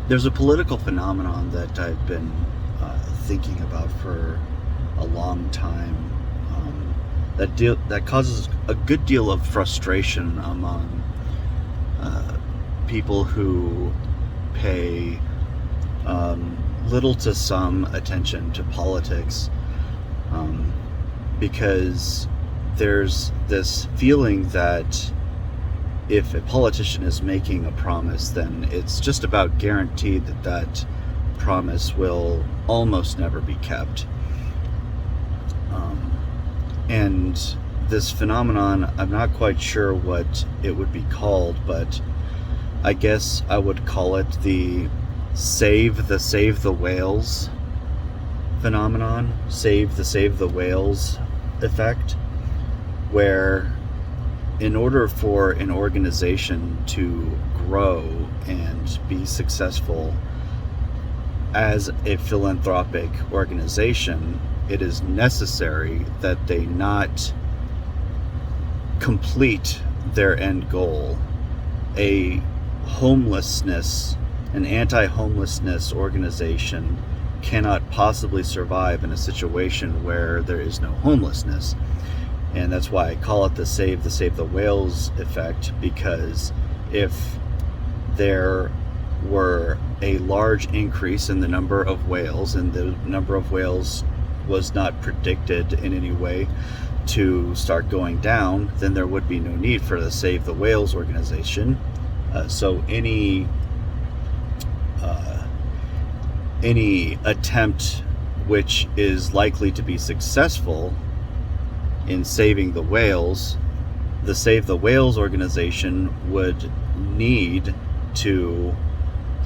There's a political phenomenon that I've been thinking about for a long time, that causes a good deal of frustration among uh, people who pay little to some attention to politics, um, because there's this feeling that if a politician is making a promise, then it's just about guaranteed that that promise will almost never be kept. Um, and this phenomenon, I'm not quite sure what it would be called, but I guess I would call it the save the whales phenomenon, save the whales effect, where in order for an organization to grow and be successful as a philanthropic organization, it is necessary that they not complete their end goal. A homelessness, an anti-homelessness organization cannot possibly survive in a situation where there is no homelessness. And that's why I call it the save the whales effect, because if there were a large increase in the number of whales, and the number of whales was not predicted in any way to start going down, then there would be no need for the Save the Whales organization. So any attempt which is likely to be successful in saving the whales, the Save the Whales organization would need to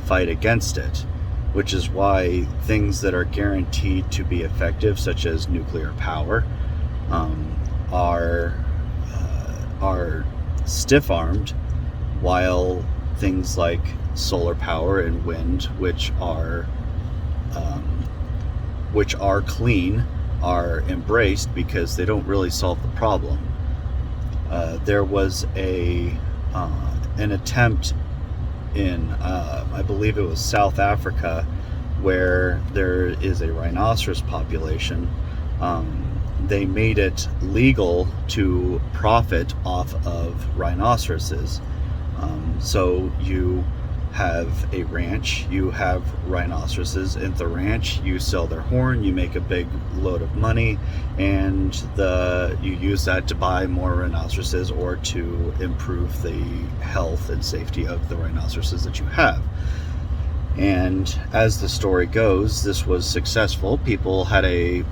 fight against it, which is why things that are guaranteed to be effective, such as nuclear power, um, are stiff-armed, while things like solar power and wind, um, which are clean, are embraced because they don't really solve the problem. There was an attempt in, I believe it was South Africa, where there is a rhinoceros population. They made it legal to profit off of rhinoceroses. So you have a ranch, you have rhinoceroses at the ranch, you sell their horn, you make a big load of money, and you use that to buy more rhinoceroses or to improve the health and safety of the rhinoceroses that you have. And as the story goes, this was successful. People had a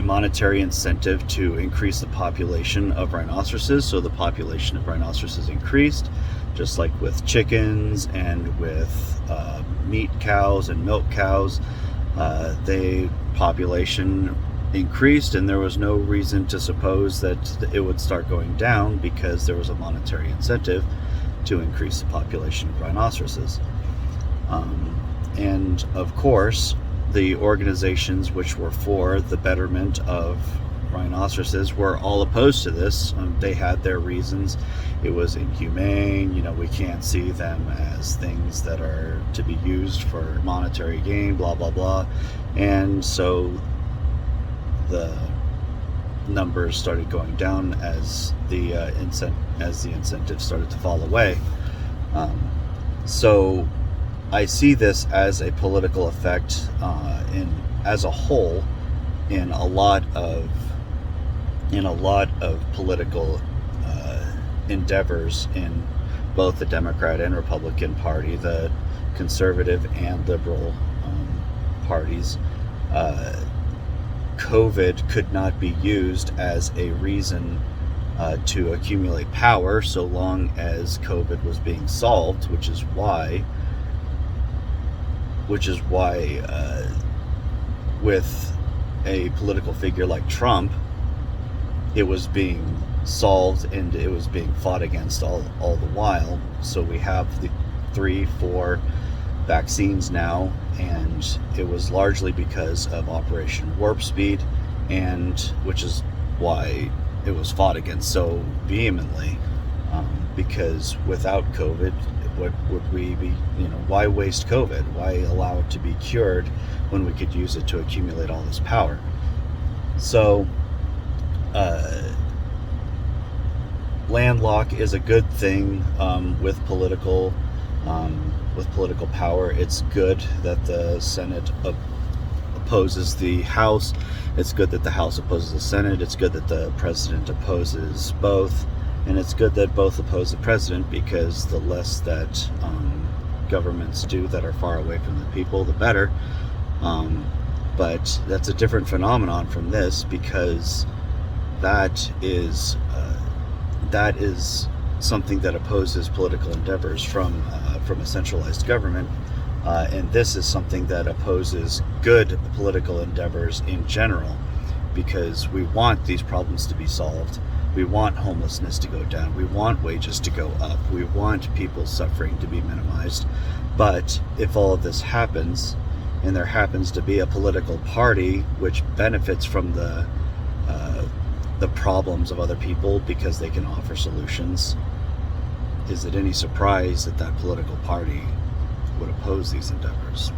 monetary incentive to increase the population of rhinoceroses, so the population of rhinoceroses increased, just like with chickens and with meat cows and milk cows. The population increased, and there was no reason to suppose that it would start going down, because there was a monetary incentive to increase the population of rhinoceroses. And of course, the organizations which were for the betterment of rhinoceroses were all opposed to this. They had their reasons. It was inhumane. We can't see them as things that are to be used for monetary gain, blah, blah, blah. And so the numbers started going down as the incentives started to fall away. So I see this as a political effect as a whole in a lot of political endeavors in both the Democrat and Republican Party, the conservative and liberal parties. COVID could not be used as a reason to accumulate power, so long as COVID was being solved, which is why with a political figure like Trump, it was being solved and it was being fought against all the while. So we have the 3-4 vaccines now, and it was largely because of Operation Warp Speed, and which is why it was fought against so vehemently, because without COVID, What would we be, why waste COVID? Why allow it to be cured when we could use it to accumulate all this power? So, landlock is a good thing with political power. It's good that the Senate opposes the House. It's good that the House opposes the Senate. It's good that the president opposes both. And it's good that both oppose the president, because the less that governments do that are far away from the people, the better. But that's a different phenomenon from this, because that is something that opposes political endeavors from a centralized government. And this is something that opposes good political endeavors in general, because we want these problems to be solved. We want homelessness to go down. We want wages to go up. We want people's suffering to be minimized. But if all of this happens, and there happens to be a political party which benefits from the problems of other people because they can offer solutions, is it any surprise that that political party would oppose these endeavors?